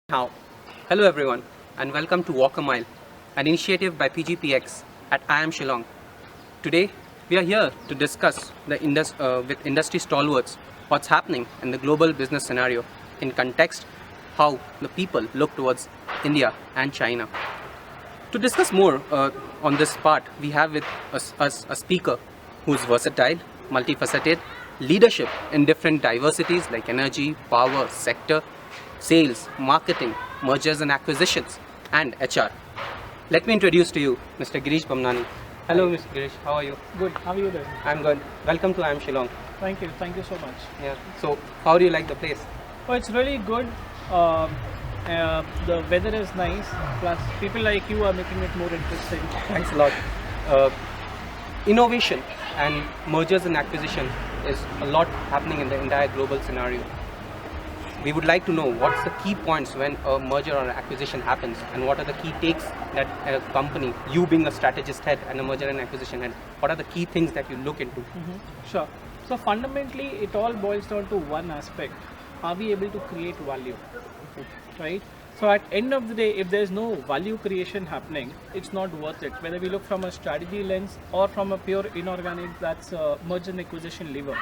Now, hello everyone, and welcome to Walk a Mile, an initiative by PGPEx at IIM Shillong. Today, we are here to discuss with industry stalwarts what's happening in the global business scenario in context, how the people look towards India and China. To discuss more on this part, we have with us a speaker who is versatile, multifaceted, leadership in different diversities like energy, power, sector, sales, marketing, mergers and acquisitions, and HR. Let me introduce to you Mr. Girish Bhambhani. Hello, Mr. Girish. How are you? Good. How are you doing? I'm good. Welcome to IIM Shillong. Thank you. Thank you so much. Yeah. So, how do you like the place? Oh, it's really good. The weather is nice. Plus, people like you are making it more interesting. Thanks a lot. Innovation and mergers and acquisition is a lot happening in the entire global scenario. We would like to know what's the key points when a merger or an acquisition happens, and what are the key takes that a company, you being a strategist head and a merger and acquisition head, what are the key things that you look into? Sure. So fundamentally, it all boils down to one aspect: are we able to create value? Right. So at end of the day, if there's no value creation happening, it's not worth it. Whether we look from a strategy lens or from a pure inorganic, that's a merger and acquisition lever.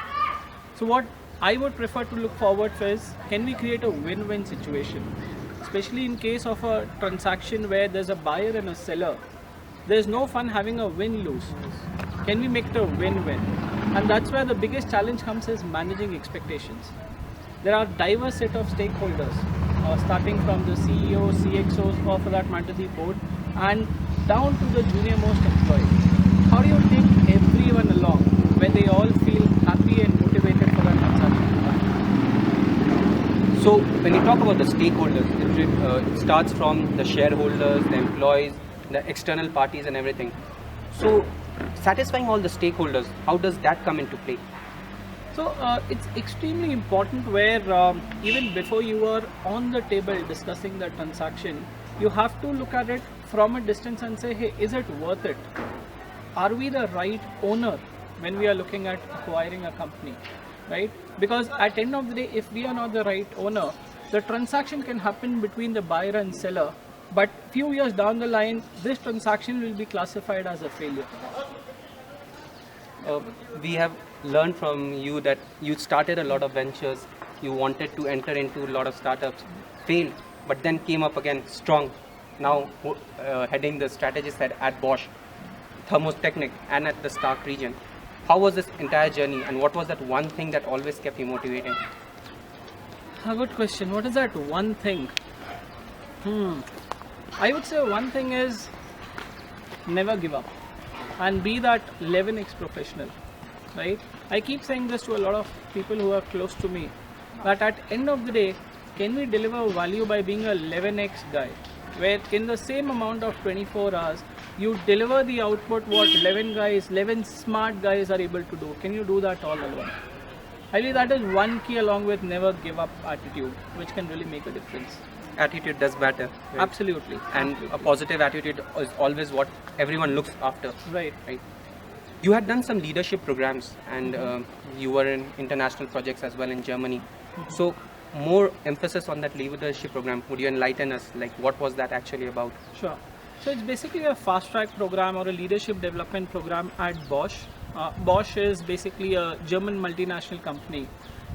So what I would prefer to look forward for is, can we create a win-win situation? Especially in case of a transaction where there's a buyer and a seller, there's no fun having a win-lose. Can we make it a win-win? And that's where the biggest challenge comes, is managing expectations. There are diverse set of stakeholders, starting from the CEO, CXOs, or for that matter the board, and down to the junior most employee. How do you take everyone along where they all feel happy and motivated for that transaction? So, when you talk about the stakeholders, it starts from the shareholders, the employees, the external parties, and everything. So, satisfying all the stakeholders, how does that come into play? So it's extremely important where even before you are on the table discussing the transaction, you have to look at it from a distance and say, hey, is it worth it? Are we the right owner when we are looking at acquiring a company, right? Because at the end of the day, if we are not the right owner, the transaction can happen between the buyer and seller, but few years down the line, this transaction will be classified as a failure. We have learned from you that you started a lot of ventures, you wanted to enter into a lot of startups, failed, but then came up again strong. Now heading the strategist head at Bosch, Thermotechnic, and at the Stark region. How was this entire journey, and what was that one thing that always kept you motivated? A good question. What is that one thing? I would say one thing is never give up and be that 11x professional, right? I keep saying this to a lot of people who are close to me, that at end of the day, can we deliver value by being a 11x guy, where in the same amount of 24 hours, you deliver the output what 11 smart guys are able to do. Can you do that all alone? I believe that is one key, along with never give up attitude, which can really make a difference. Attitude does matter. Right? Absolutely. And a positive attitude is always what everyone looks after. Right. You had done some leadership programs, and you were in international projects as well in Germany. So, more emphasis on that leadership program. Would you enlighten us? Like, what was that actually about? Sure. So it's basically a fast track program or a leadership development program at Bosch. Bosch is basically a German multinational company.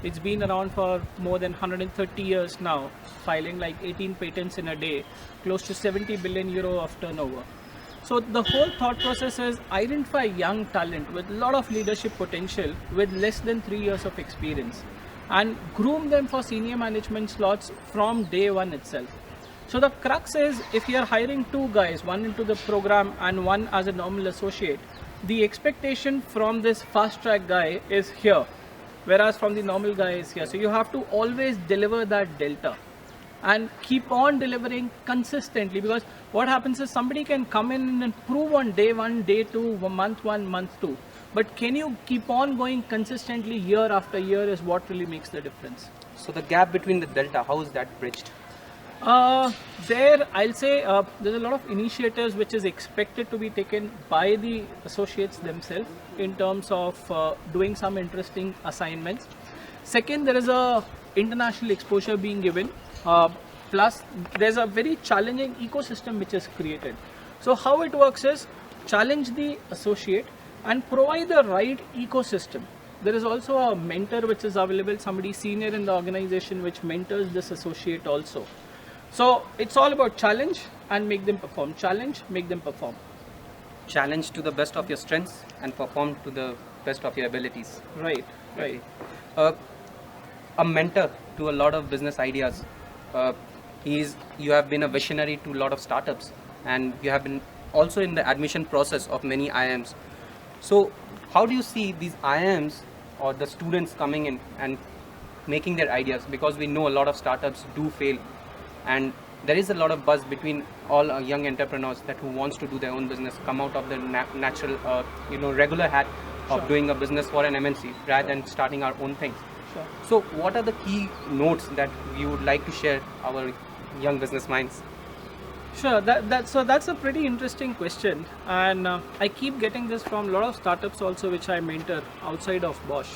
It's been around for more than 130 years now, filing like 18 patents in a day, close to 70 billion euro of turnover. So the whole thought process is identify young talent with a lot of leadership potential with less than 3 years of experience, and groom them for senior management slots from day one itself. So the crux is, if you are hiring two guys, one into the program and one as a normal associate, the expectation from this fast track guy is here, whereas from the normal guy is here. So you have to always deliver that delta and keep on delivering consistently, because what happens is somebody can come in and prove on day one, day two, month one, month two, but can you keep on going consistently year after year is what really makes the difference. So the gap between the delta, how is that bridged? There, I'll say there's a lot of initiatives which is expected to be taken by the associates themselves in terms of doing some interesting assignments. Second, there is a international exposure being given. plus there's a very challenging ecosystem which is created. So how it works is challenge the associate and provide the right ecosystem. There is also a mentor which is available, somebody senior in the organization which mentors this associate also. So it's all about challenge and make them perform. Challenge, make them perform. Challenge to the best of your strengths and perform to the best of your abilities. Right, right. A mentor to a lot of business ideas. You have been a visionary to a lot of startups, and you have been also in the admission process of many IIMs. So how do you see these IIMs or the students coming in and making their ideas? Because we know a lot of startups do fail, and there is a lot of buzz between all young entrepreneurs that who wants to do their own business, come out of the natural, regular hat of Sure. doing a business for an MNC rather than starting our own things. Sure. So what are the key notes that you would like to share our young business minds? Sure, that's a pretty interesting question, and I keep getting this from a lot of startups also which I mentor outside of Bosch.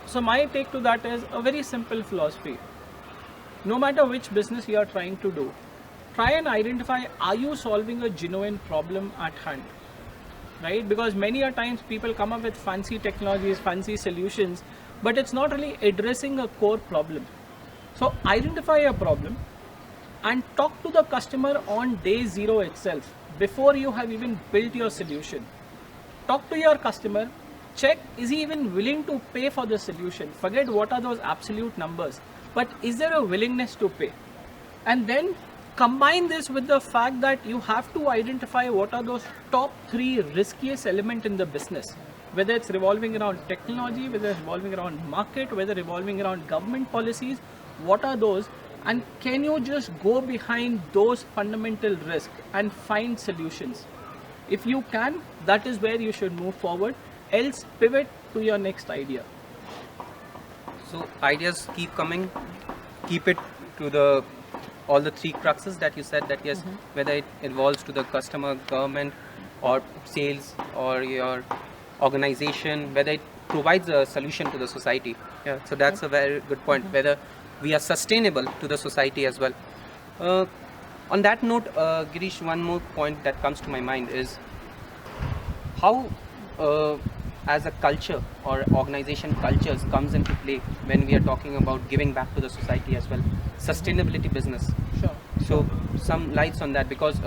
So my take to that is a very simple philosophy. No matter which business you are trying to do, try and identify, are you solving a genuine problem at hand, right? Because many a times people come up with fancy technologies, fancy solutions, but it's not really addressing a core problem. So identify a problem and talk to the customer on day zero itself, before you have even built your solution. Talk to your customer, check, is he even willing to pay for the solution? Forget what are those absolute numbers, but is there a willingness to pay? And then combine this with the fact that you have to identify what are those top 3 riskiest elements in the business, whether it's revolving around technology, whether it's revolving around market, whether revolving around government policies. What are those, and can you just go behind those fundamental risks and find solutions? If you can, that is where you should move forward, else pivot to your next idea. So ideas keep coming, keep it to all the 3 cruxes that you said, that yes, whether it involves to the customer, government, or sales, or your organization, whether it provides a solution to the society. Yeah, so that's a very good point, whether we are sustainable to the society as well. On that note, Girish, one more point that comes to my mind is how as a culture or organization cultures comes into play when we are talking about giving back to the society as well. Sustainability business. Sure. So some lights on that, because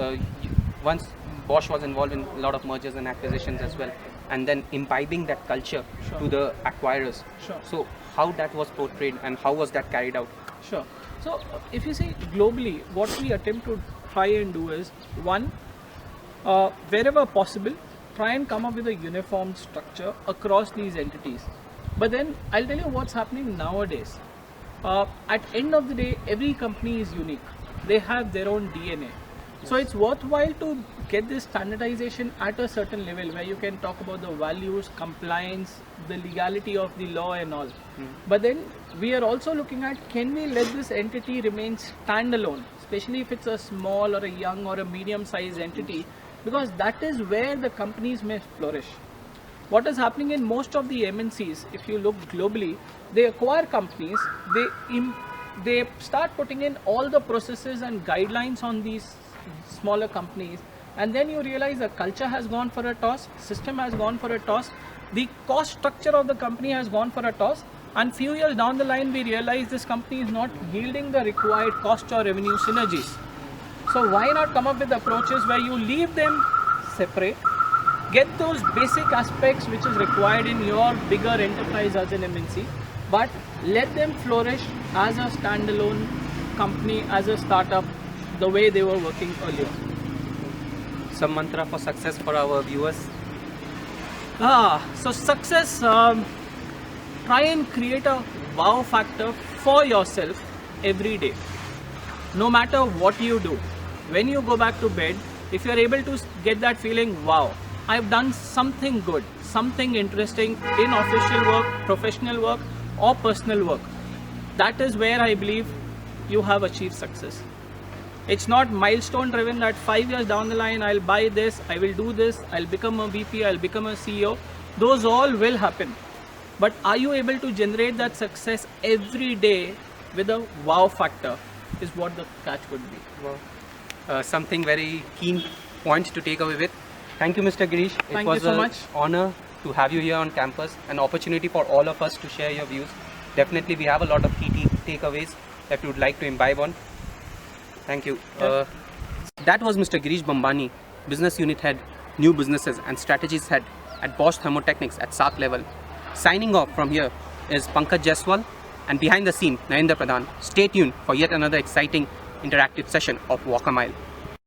once Bosch was involved in a lot of mergers and acquisitions as well, and then imbibing that culture Sure. to the acquirers. Sure. So how that was portrayed and how was that carried out? Sure. So if you see globally, what we attempt to try and do is, one, wherever possible, try and come up with a uniform structure across these entities. But then I'll tell you what's happening nowadays. At end of the day, every company is unique. They have their own DNA. So it's worthwhile to get this standardization at a certain level where you can talk about the values, compliance, the legality of the law and all. But then we are also looking at, can we let this entity remain standalone, especially if it's a small or a young or a medium sized entity, because that is where the companies may flourish. What is happening in most of the MNCs, if you look globally, they acquire companies, they start putting in all the processes and guidelines on these smaller companies, and then you realize the culture has gone for a toss, system has gone for a toss, the cost structure of the company has gone for a toss, and few years down the line we realize this company is not yielding the required cost or revenue synergies. So why not come up with approaches where you leave them separate, get those basic aspects which is required in your bigger enterprise as an MNC, but let them flourish as a standalone company, as a startup, the way they were working earlier. Some mantra for success for our viewers? So success, try and create a wow factor for yourself every day. No matter what you do, when you go back to bed, if you are able to get that feeling, wow, I've done something good, something interesting in official work, professional work, or personal work, that is where I believe you have achieved success. It's not milestone driven that 5 years down the line I'll buy this, I will do this, I'll become a VP, I'll become a CEO. Those all will happen. But are you able to generate that success every day with a wow factor? is what the catch would be. Wow. Something very keen point to take away with. Thank you, Mr. Girish. Thank you so much. Honor to have you here on campus, an opportunity for all of us to share your views. Definitely, we have a lot of key takeaways that we would like to imbibe on. Thank you. Yeah. That was Mr. Girish Bhambhani, Business Unit Head, New Businesses and Strategies Head at Bosch Thermotechnics at SAC level. Signing off from here is Pankaj Jaiswal, and behind the scene, Narendra Pradhan. Stay tuned for yet another exciting interactive session of Walk a Mile.